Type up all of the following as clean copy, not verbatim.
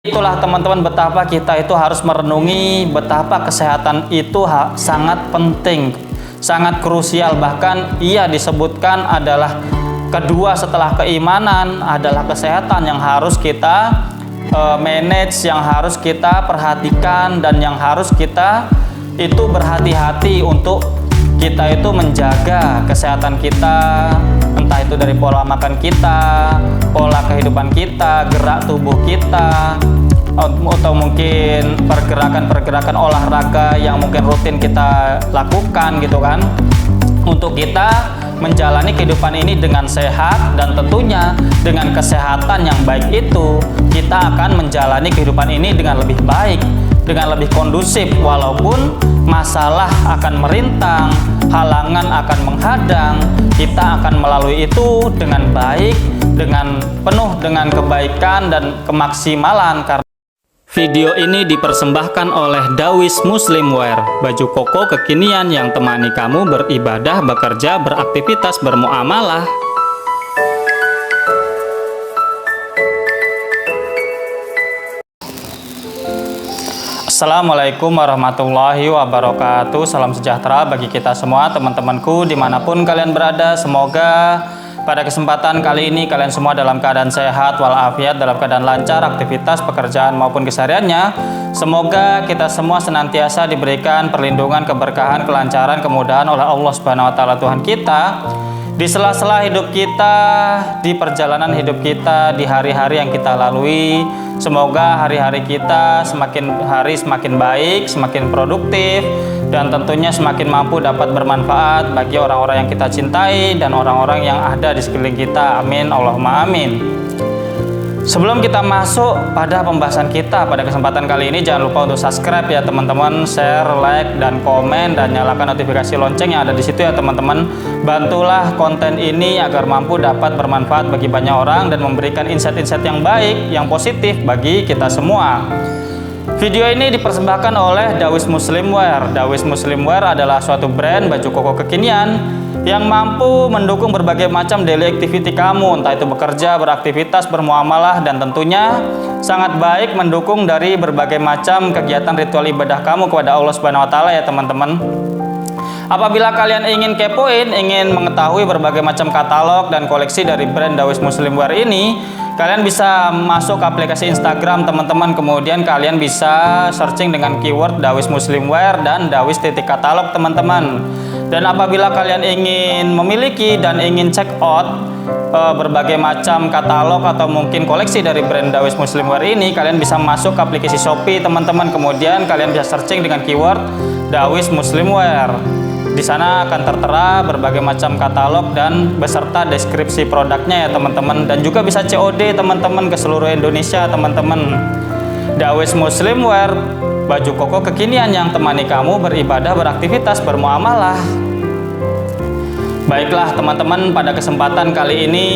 Itulah teman-teman betapa kita itu harus merenungi betapa kesehatan itu sangat penting, sangat krusial. Bahkan ia disebutkan adalah kedua setelah keimanan adalah kesehatan yang harus kita manage, yang harus kita perhatikan, dan yang harus kita itu berhati-hati untuk kita itu menjaga kesehatan kita, entah itu dari pola makan kita, pola kehidupan kita, gerak tubuh kita, atau mungkin pergerakan-pergerakan olahraga yang mungkin rutin kita lakukan gitu kan, untuk kita menjalani kehidupan ini dengan sehat. Dan tentunya dengan kesehatan yang baik itu kita akan menjalani kehidupan ini dengan lebih baik, dengan lebih kondusif. Walaupun masalah akan merintang, halangan akan menghadang, kita akan melalui itu dengan baik, dengan penuh dengan kebaikan dan kemaksimalan. Karena video ini dipersembahkan oleh Dawis Muslimwear, baju koko kekinian yang temani kamu beribadah, bekerja, beraktivitas, bermuamalah. Assalamualaikum warahmatullahi wabarakatuh. Salam sejahtera bagi kita semua, teman-temanku dimanapun kalian berada. Semoga pada kesempatan kali ini kalian semua dalam keadaan sehat walafiat, dalam keadaan lancar aktivitas, pekerjaan maupun kesehariannya. Semoga kita semua senantiasa diberikan perlindungan, keberkahan, kelancaran, kemudahan oleh Allah Subhanahu wa taala Tuhan kita di sela-sela hidup kita, di perjalanan hidup kita, di hari-hari yang kita lalui. Semoga hari-hari kita semakin hari semakin baik, semakin produktif, dan tentunya semakin mampu dapat bermanfaat bagi orang-orang yang kita cintai dan orang-orang yang ada di sekeliling kita. Amin, Allahumma amin. Sebelum kita masuk pada pembahasan kita pada kesempatan kali ini, jangan lupa untuk subscribe ya teman-teman, share, like, dan komen, dan nyalakan notifikasi lonceng yang ada di situ ya teman-teman. Bantulah konten ini agar mampu dapat bermanfaat bagi banyak orang dan memberikan insight-insight yang baik, yang positif bagi kita semua. Video ini dipersembahkan oleh Dawis Muslimwear. Dawis Muslimwear adalah suatu brand baju koko kekinian yang mampu mendukung berbagai macam daily activity kamu, entah itu bekerja, beraktivitas, bermuamalah, dan tentunya sangat baik mendukung dari berbagai macam kegiatan ritual ibadah kamu kepada Allah Subhanahu wa taala ya teman-teman. Apabila kalian ingin kepoin, ingin mengetahui berbagai macam katalog dan koleksi dari brand Dawis Muslimwear ini, kalian bisa masuk ke aplikasi Instagram teman-teman, kemudian kalian bisa searching dengan keyword Dawis Muslimwear dan Dawis.katalog teman-teman. Dan apabila kalian ingin memiliki dan ingin check out berbagai macam katalog atau mungkin koleksi dari brand Dawis Muslimwear ini, kalian bisa masuk ke aplikasi Shopee teman-teman, kemudian kalian bisa searching dengan keyword Dawis Muslimwear. Di sana akan tertera berbagai macam katalog dan beserta deskripsi produknya ya teman-teman, dan juga bisa COD teman-teman ke seluruh Indonesia teman-teman. Dawis Muslimwear, baju koko kekinian yang temani kamu beribadah, beraktivitas, bermuamalah. Baiklah teman-teman, pada kesempatan kali ini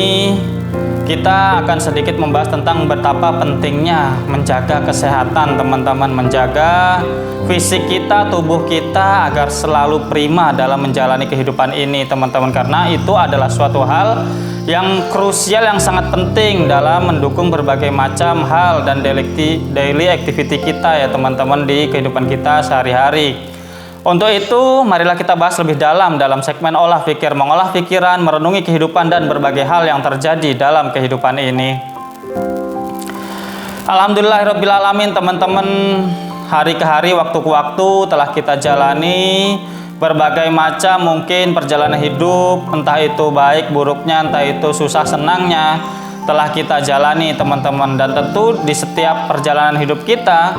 kita akan sedikit membahas tentang betapa pentingnya menjaga kesehatan teman-teman, menjaga fisik kita, tubuh kita agar selalu prima dalam menjalani kehidupan ini teman-teman, karena itu adalah suatu hal yang krusial, yang sangat penting dalam mendukung berbagai macam hal dan daily activity kita ya teman-teman di kehidupan kita sehari-hari. Untuk itu, marilah kita bahas lebih dalam segmen olah pikir, mengolah pikiran, merenungi kehidupan dan berbagai hal yang terjadi dalam kehidupan ini. Alhamdulillahirabbil alamin teman-teman, hari ke hari, waktu ke waktu telah kita jalani berbagai macam mungkin perjalanan hidup, entah itu baik buruknya, entah itu susah senangnya, telah kita jalani teman-teman. Dan tentu di setiap perjalanan hidup kita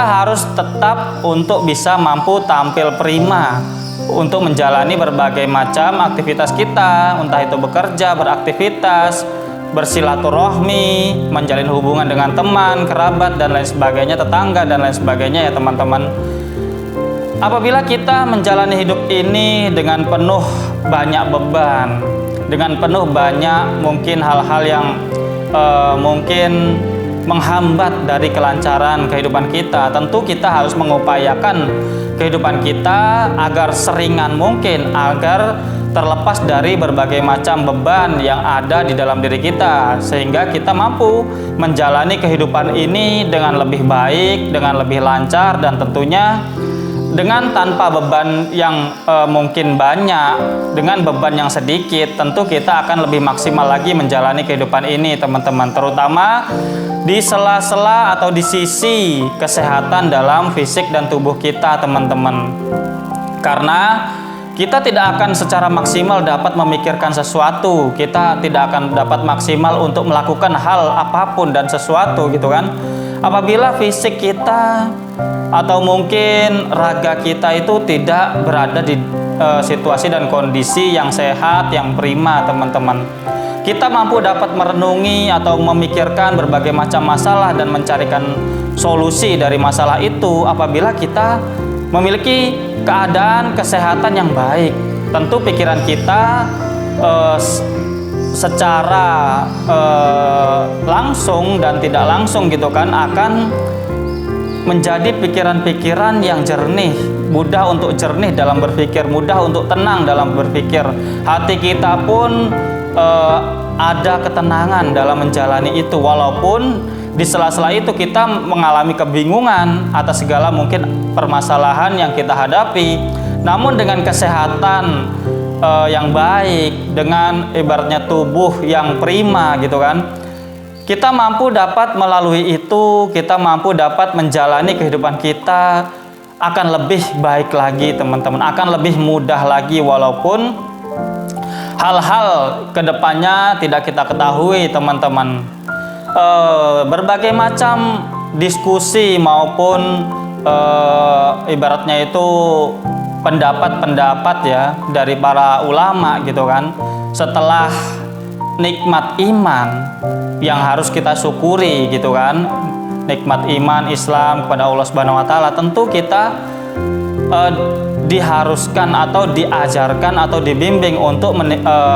harus tetap untuk bisa mampu tampil prima untuk menjalani berbagai macam aktivitas kita, entah itu bekerja, beraktivitas, bersilaturahmi, menjalin hubungan dengan teman, kerabat, dan lain sebagainya, tetangga, dan lain sebagainya ya teman-teman. Apabila kita menjalani hidup ini dengan penuh banyak beban, dengan penuh banyak mungkin hal-hal yang mungkin menghambat dari kelancaran kehidupan kita, tentu kita harus mengupayakan kehidupan kita agar seringan mungkin, agar terlepas dari berbagai macam beban yang ada di dalam diri kita, sehingga kita mampu menjalani kehidupan ini dengan lebih baik, dengan lebih lancar, dan tentunya dengan tanpa beban yang mungkin banyak, dengan beban yang sedikit. Tentu kita akan lebih maksimal lagi menjalani kehidupan ini, teman-teman, terutama di sela-sela atau di sisi kesehatan dalam fisik dan tubuh kita, teman-teman. Karena kita tidak akan secara maksimal dapat memikirkan sesuatu, kita tidak akan dapat maksimal untuk melakukan hal apapun dan sesuatu, gitu kan, apabila fisik kita atau mungkin raga kita itu tidak berada di situasi dan kondisi yang sehat, yang prima, teman-teman. Kita mampu dapat merenungi atau memikirkan berbagai macam masalah dan mencarikan solusi dari masalah itu apabila kita memiliki keadaan kesehatan yang baik. Tentu pikiran kita secara langsung dan tidak langsung, gitu kan, akan menjadi pikiran-pikiran yang jernih, mudah untuk jernih dalam berpikir, mudah untuk tenang dalam berpikir. Hati kita pun ada ketenangan dalam menjalani itu, walaupun di sela-sela itu kita mengalami kebingungan atas segala mungkin permasalahan yang kita hadapi. Namun dengan kesehatan yang baik, dengan ibaratnya tubuh yang prima, gitu kan, kita mampu dapat melalui itu, kita mampu dapat menjalani kehidupan kita akan lebih baik lagi, teman-teman, akan lebih mudah lagi, walaupun hal-hal kedepannya tidak kita ketahui, teman-teman. Berbagai macam diskusi maupun ibaratnya itu pendapat-pendapat ya dari para ulama, gitu kan, setelah nikmat iman yang harus kita syukuri, gitu kan, nikmat iman Islam kepada Allah Subhanahu wa taala, tentu kita diharuskan atau diajarkan atau dibimbing untuk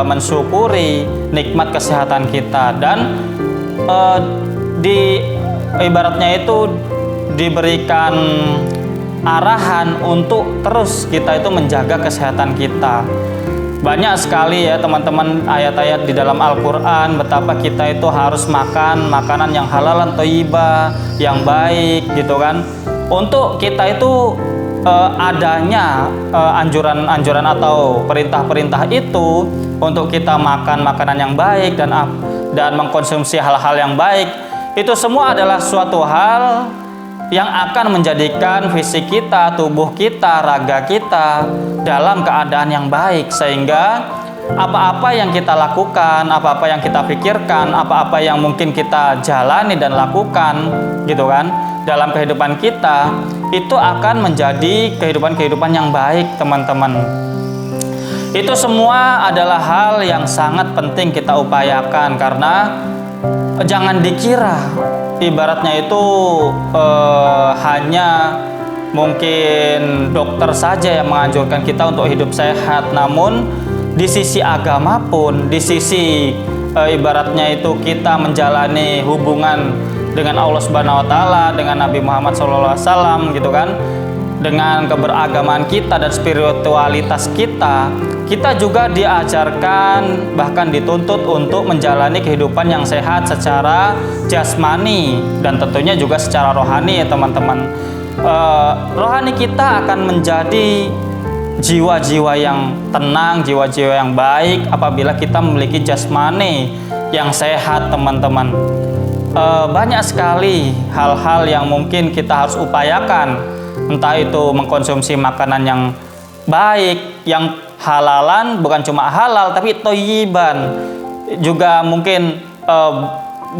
mensyukuri nikmat kesehatan kita, dan ibaratnya itu diberikan arahan untuk terus kita itu menjaga kesehatan kita. Banyak sekali ya, teman-teman, ayat-ayat di dalam Al-Quran betapa kita itu harus makan makanan yang halal dan thayyibah, yang baik, gitu kan. Untuk kita itu adanya anjuran-anjuran atau perintah-perintah itu untuk kita makan makanan yang baik dan mengkonsumsi hal-hal yang baik, itu semua adalah suatu hal yang akan menjadikan fisik kita, tubuh kita, raga kita dalam keadaan yang baik, sehingga apa-apa yang kita lakukan, apa-apa yang kita pikirkan, apa-apa yang mungkin kita jalani dan lakukan, gitu kan, dalam kehidupan kita, itu akan menjadi kehidupan-kehidupan yang baik, teman-teman. Itu semua adalah hal yang sangat penting kita upayakan, karena jangan dikira ibaratnya itu hanya mungkin dokter saja yang menganjurkan kita untuk hidup sehat. Namun di sisi agama pun, di sisi ibaratnya itu kita menjalani hubungan dengan Allah Subhanahu wa taala, dengan Nabi Muhammad SAW, gitu kan, dengan keberagaman kita dan spiritualitas kita, kita juga diajarkan, bahkan dituntut untuk menjalani kehidupan yang sehat secara jasmani dan tentunya juga secara rohani ya, teman-teman. Rohani kita akan menjadi jiwa-jiwa yang tenang, jiwa-jiwa yang baik apabila kita memiliki jasmani yang sehat, teman-teman. Banyak sekali hal-hal yang mungkin kita harus upayakan, entah itu mengkonsumsi makanan yang baik, yang halalan, bukan cuma halal tapi thayyiban, juga mungkin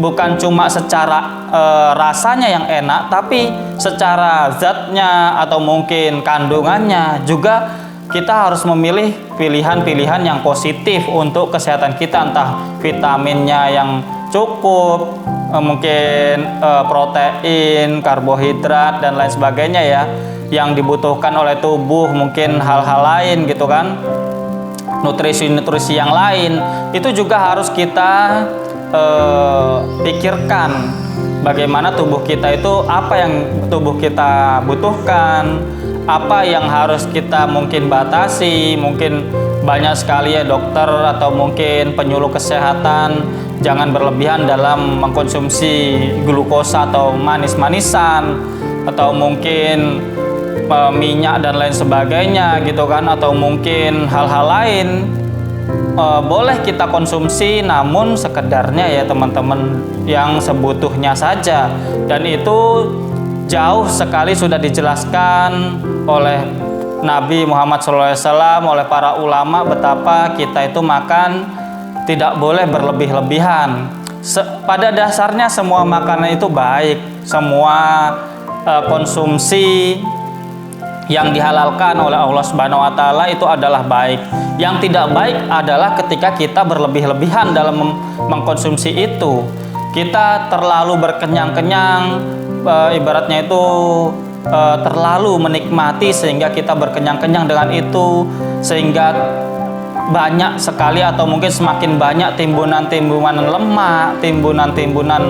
bukan cuma secara rasanya yang enak, tapi secara zatnya atau mungkin kandungannya juga kita harus memilih pilihan-pilihan yang positif untuk kesehatan kita, entah vitaminnya yang cukup, mungkin protein, karbohidrat dan lain sebagainya ya, yang dibutuhkan oleh tubuh, mungkin hal-hal lain, gitu kan, nutrisi-nutrisi yang lain itu juga harus kita pikirkan bagaimana tubuh kita itu, apa yang tubuh kita butuhkan, apa yang harus kita mungkin batasi, mungkin banyak sekali ya dokter atau mungkin penyuluh kesehatan jangan berlebihan dalam mengkonsumsi glukosa atau manis-manisan atau mungkin minyak dan lain sebagainya gitu kan, atau mungkin hal-hal lain. Boleh kita konsumsi namun sekedarnya ya teman-teman, yang sebutuhnya saja, dan itu jauh sekali sudah dijelaskan oleh Nabi Muhammad SAW, oleh para ulama, betapa kita itu makan tidak boleh berlebih-lebihan. Pada dasarnya semua makanan itu baik, semua konsumsi yang dihalalkan oleh Allah Subhanahu wa Ta'ala itu adalah baik. Yang tidak baik adalah ketika kita berlebih-lebihan dalam mengkonsumsi itu. Kita terlalu berkenyang-kenyang, ibaratnya itu terlalu menikmati sehingga kita berkenyang-kenyang dengan itu, sehingga banyak sekali atau mungkin semakin banyak timbunan-timbunan lemak, timbunan-timbunan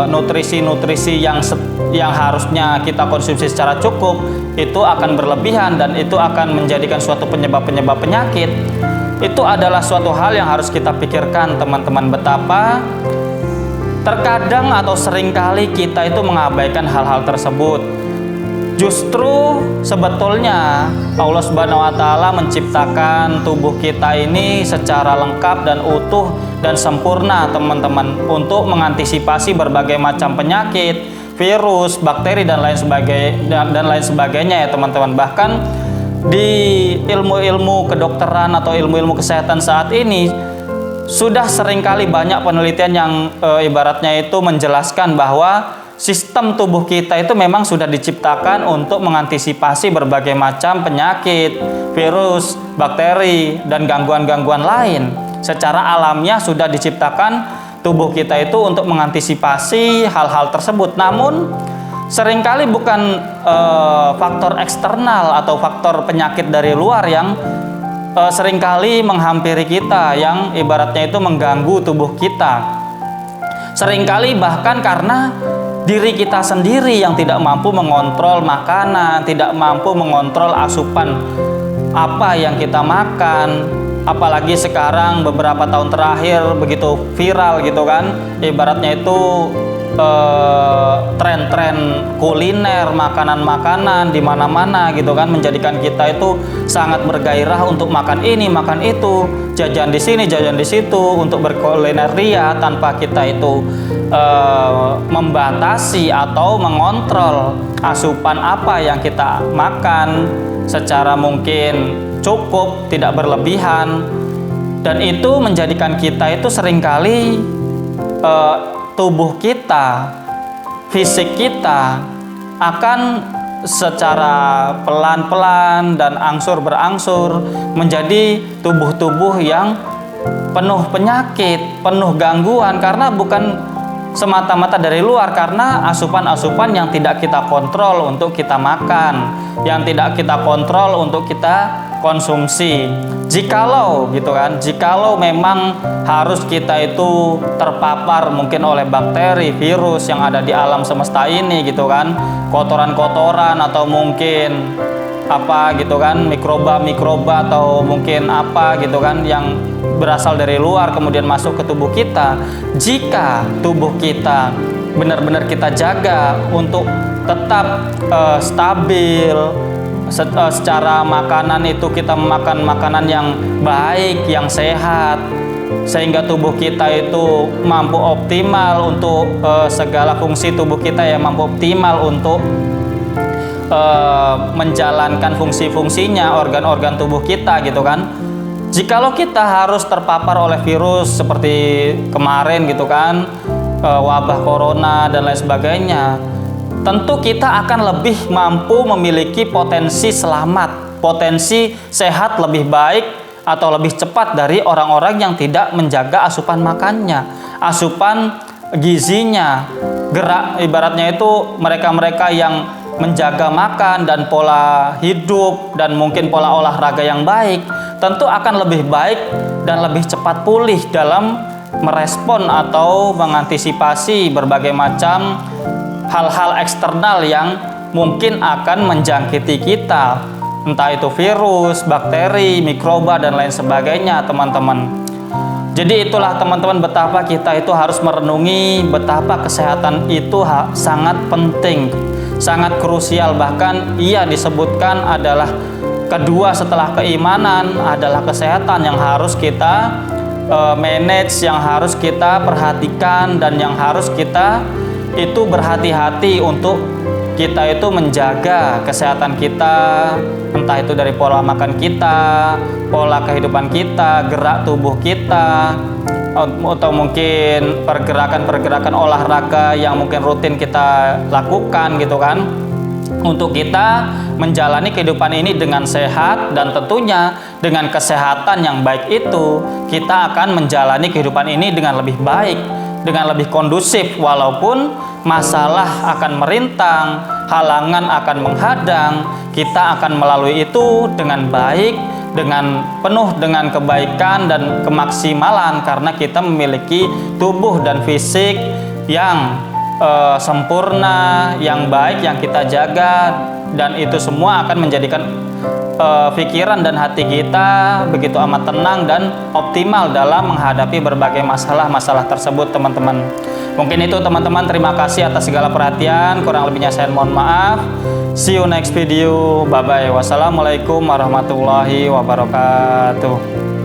nutrisi-nutrisi yang harusnya kita konsumsi secara cukup itu akan berlebihan, dan itu akan menjadikan suatu penyebab-penyebab penyakit. Itu adalah suatu hal yang harus kita pikirkan teman-teman, betapa terkadang atau seringkali kita itu mengabaikan hal-hal tersebut. Justru sebetulnya Allah Subhanahu wa Ta'ala menciptakan tubuh kita ini secara lengkap dan utuh dan sempurna teman-teman, untuk mengantisipasi berbagai macam penyakit, virus, bakteri dan lain sebagainya ya teman-teman. Bahkan di ilmu-ilmu kedokteran atau ilmu-ilmu kesehatan saat ini sudah seringkali banyak penelitian yang ibaratnya itu menjelaskan bahwa sistem tubuh kita itu memang sudah diciptakan untuk mengantisipasi berbagai macam penyakit, virus, bakteri, dan gangguan-gangguan lain. Secara alamiah sudah diciptakan tubuh kita itu untuk mengantisipasi hal-hal tersebut. Namun seringkali bukan faktor eksternal atau faktor penyakit dari luar yang seringkali menghampiri kita, yang ibaratnya itu mengganggu tubuh kita. Seringkali bahkan karena diri kita sendiri yang tidak mampu mengontrol makanan, tidak mampu mengontrol asupan apa yang kita makan. Apalagi sekarang beberapa tahun terakhir begitu viral gitu kan, ibaratnya itu tren-tren kuliner, makanan-makanan di mana-mana gitu kan, menjadikan kita itu sangat bergairah untuk makan ini, makan itu, jajan di sini, jajan di situ, untuk berkuliner ria tanpa kita itu membatasi atau mengontrol asupan apa yang kita makan secara mungkin cukup, tidak berlebihan. Dan itu menjadikan kita itu seringkali tubuh kita, fisik kita akan secara pelan-pelan dan angsur berangsur menjadi tubuh-tubuh yang penuh penyakit, penuh gangguan, karena bukan semata-mata dari luar, karena asupan-asupan yang tidak kita kontrol untuk kita makan, yang tidak kita kontrol untuk kita konsumsi. Jikalau gitu kan, jikalau memang harus kita itu terpapar mungkin oleh bakteri, virus yang ada di alam semesta ini gitu kan, kotoran-kotoran atau mungkin apa gitu kan, mikroba-mikroba atau mungkin apa gitu kan yang berasal dari luar kemudian masuk ke tubuh kita. Jika tubuh kita benar-benar kita jaga untuk tetap stabil, secara makanan itu kita makan makanan yang baik, yang sehat, sehingga tubuh kita itu mampu optimal untuk segala fungsi tubuh kita ya, mampu optimal untuk menjalankan fungsi-fungsinya, organ-organ tubuh kita gitu kan. Jikalau kita harus terpapar oleh virus seperti kemarin gitu kan, wabah corona dan lain sebagainya, tentu kita akan lebih mampu memiliki potensi selamat, potensi sehat lebih baik atau lebih cepat dari orang-orang yang tidak menjaga asupan makannya, asupan gizinya. Gerak ibaratnya itu mereka-mereka yang menjaga makan dan pola hidup dan mungkin pola olahraga yang baik, tentu akan lebih baik dan lebih cepat pulih dalam merespon atau mengantisipasi berbagai macam hal-hal eksternal yang mungkin akan menjangkiti kita. entah itu virus, bakteri, mikroba, dan lain sebagainya, teman-teman. Jadi itulah teman-teman betapa kita itu harus merenungi betapa kesehatan itu sangat penting, sangat krusial. Bahkan ia disebutkan adalah kedua setelah keimanan adalah kesehatan yang harus kita manage, yang harus kita perhatikan, dan yang harus kita itu berhati-hati untuk kita itu menjaga kesehatan kita, entah itu dari pola makan kita, pola kehidupan kita, gerak tubuh kita, atau mungkin pergerakan-pergerakan olahraga yang mungkin rutin kita lakukan gitu kan, untuk kita menjalani kehidupan ini dengan sehat. Dan tentunya dengan kesehatan yang baik itu kita akan menjalani kehidupan ini dengan lebih baik, dengan lebih kondusif. Walaupun masalah akan merintang, halangan akan menghadang, kita akan melalui itu dengan baik, dengan penuh dengan kebaikan dan kemaksimalan, karena kita memiliki tubuh dan fisik yang sempurna, yang baik, yang kita jaga. Dan itu semua akan menjadikan pikiran dan hati kita begitu amat tenang dan optimal dalam menghadapi berbagai masalah-masalah tersebut, teman-teman. Mungkin itu, teman-teman. Terima kasih atas segala perhatian. Kurang lebihnya saya mohon maaf. See you next video. Bye bye. Wassalamualaikum warahmatullahi wabarakatuh.